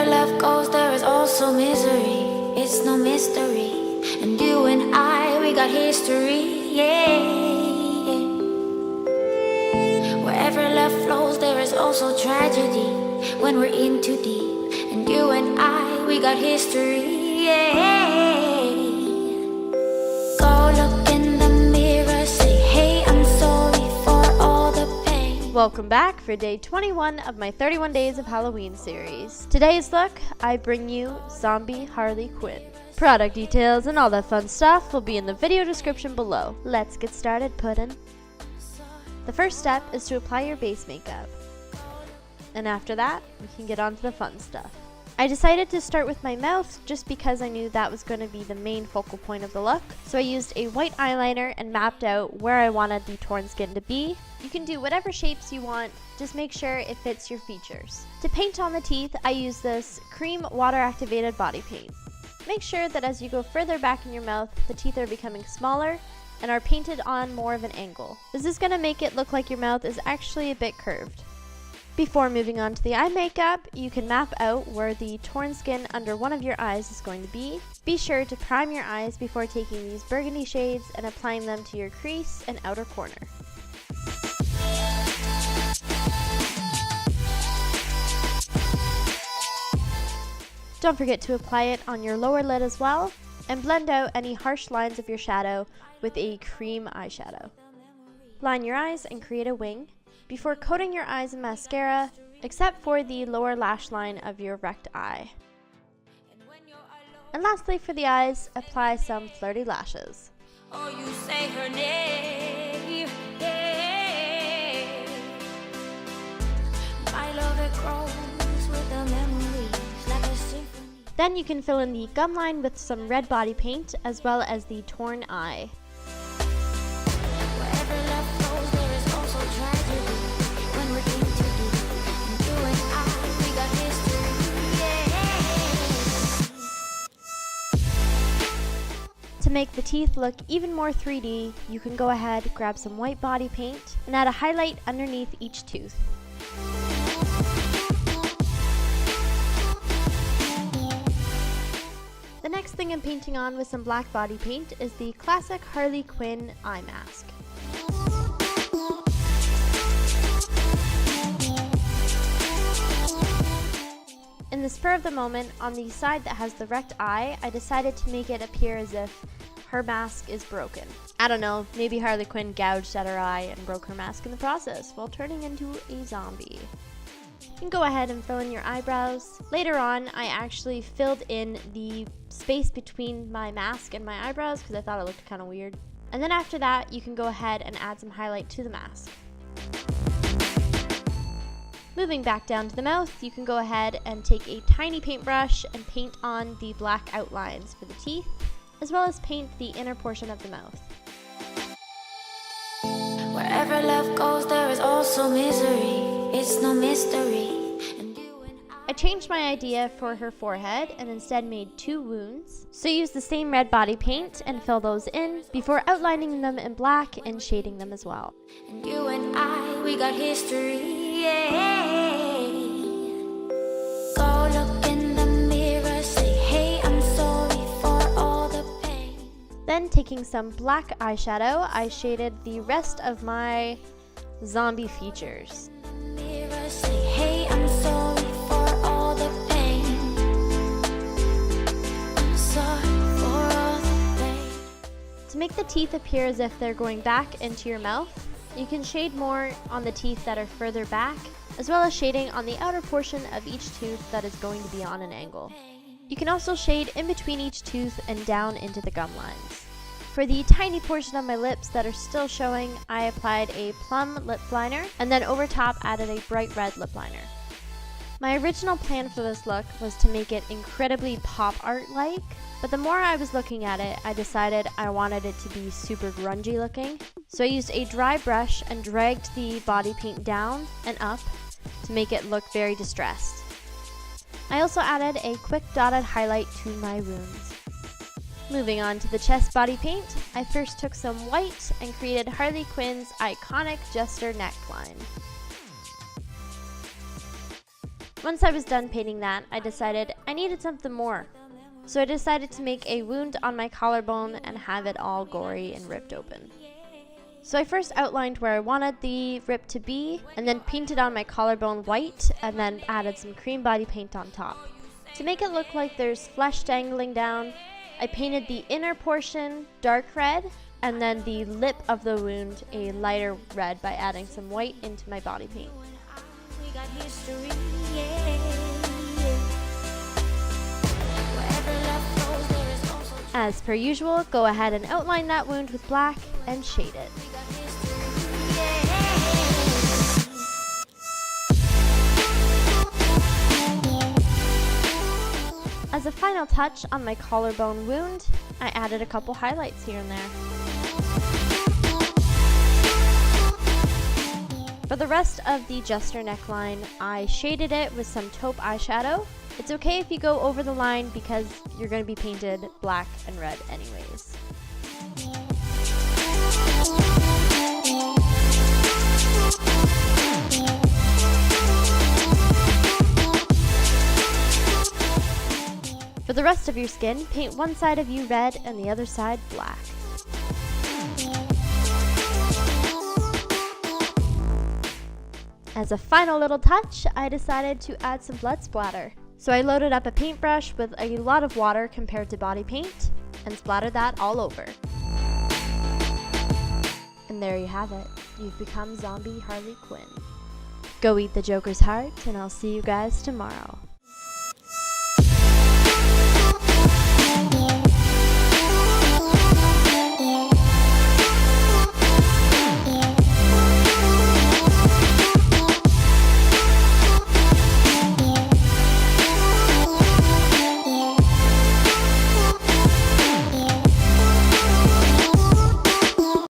Wherever love goes, there is also misery. It's no mystery. And you and I, we got history, yeah. Wherever love flows, there is also tragedy. When we're in too deep. And you and I, we got history, yeah. Go look in the mirror, say, hey, I'm sorry for all the pain. Welcome back for day 21 of my 31 Days of Halloween series. Today's look, I bring you Zombie Harley Quinn. Product details and all that fun stuff will be in the video description below. Let's get started, puddin'. The first step is to apply your base makeup. And after that, we can get on to the fun stuff. I decided to start with my mouth just because I knew that was going to be the main focal point of the look. So I used a white eyeliner and mapped out where I wanted the torn skin to be. You can do whatever shapes you want, just make sure it fits your features. To paint on the teeth, I use this cream water activated body paint. Make sure that as you go further back in your mouth, the teeth are becoming smaller and are painted on more of an angle. This is going to make it look like your mouth is actually a bit curved. Before moving on to the eye makeup, you can map out where the torn skin under one of your eyes is going to be. Be sure to prime your eyes before taking these burgundy shades and applying them to your crease and outer corner. Don't forget to apply it on your lower lid as well, and blend out any harsh lines of your shadow with a cream eyeshadow. Line your eyes and create a wing before coating your eyes in mascara, except for the lower lash line of your rect eye. And lastly, for the eyes, apply some flirty lashes. Oh, you say her name, yeah. My love, it grows with the memories like a symphony. Then you can fill in the gum line with some red body paint as well as the torn eye. Wherever love flows, there is also tragedy. When we're in too deep, and you and I, we got history, yeah. To make the teeth look even more 3D, you can go ahead, grab some white body paint, and add a highlight underneath each tooth. The next thing I'm painting on with some black body paint is the classic Harley Quinn eye mask. In the spur of the moment, on the side that has the wrecked eye, I decided to make it appear as if her mask is broken. I don't know, maybe Harley Quinn gouged at her eye and broke her mask in the process while turning into a zombie. You can go ahead and fill in your eyebrows. Later on, I actually filled in the space between my mask and my eyebrows because I thought it looked kind of weird. And then after that, you can go ahead and add some highlight to the mask. Moving back down to the mouth, you can go ahead and take a tiny paintbrush and paint on the black outlines for the teeth, as well as paint the inner portion of the mouth. Wherever love goes, there is also misery. It's no mystery. And you and I changed my idea for her forehead and instead made 2 wounds. So use the same red body paint and fill those in before outlining them in black and shading them as well. And you and I, we got history, yeah. Go look in the mirror, say, hey, I'm sorry for all the pain. Then taking some black eyeshadow, I shaded the rest of my zombie features. Mirror, say, hey, I'm sorry for all the pain. I'm sorry for all the pain. To make the teeth appear as if they're going back into your mouth, you can shade more on the teeth that are further back, as well as shading on the outer portion of each tooth that is going to be on an angle. You can also shade in between each tooth and down into the gum lines. For the tiny portion of my lips that are still showing, I applied a plum lip liner and then over top added a bright red lip liner. My original plan for this look was to make it incredibly pop art-like, but the more I was looking at it, I decided I wanted it to be super grungy looking. So I used a dry brush and dragged the body paint down and up to make it look very distressed. I also added a quick dotted highlight to my wounds. Moving on to the chest body paint, I first took some white and created Harley Quinn's iconic Jester neckline. Once I was done painting that, I decided I needed something more. So I decided to make a wound on my collarbone and have it all gory and ripped open. So I first outlined where I wanted the rip to be, and then painted on my collarbone white, and then added some cream body paint on top. To make it look like there's flesh dangling down, I painted the inner portion dark red, and then the lip of the wound a lighter red by adding some white into my body paint. We got history, As per usual, go ahead and outline that wound with black and shade it. As a final touch on my collarbone wound, I added a couple highlights here and there. For the rest of the jester neckline, I shaded it with some taupe eyeshadow. It's okay if you go over the line because you're going to be painted black and red anyways. For the rest of your skin, paint one side of you red and the other side black. As a final little touch, I decided to add some blood splatter. So I loaded up a paintbrush with a lot of water compared to body paint and splattered that all over. And there you have it. You've become zombie Harley Quinn. Go eat the Joker's heart, and I'll see you guys tomorrow.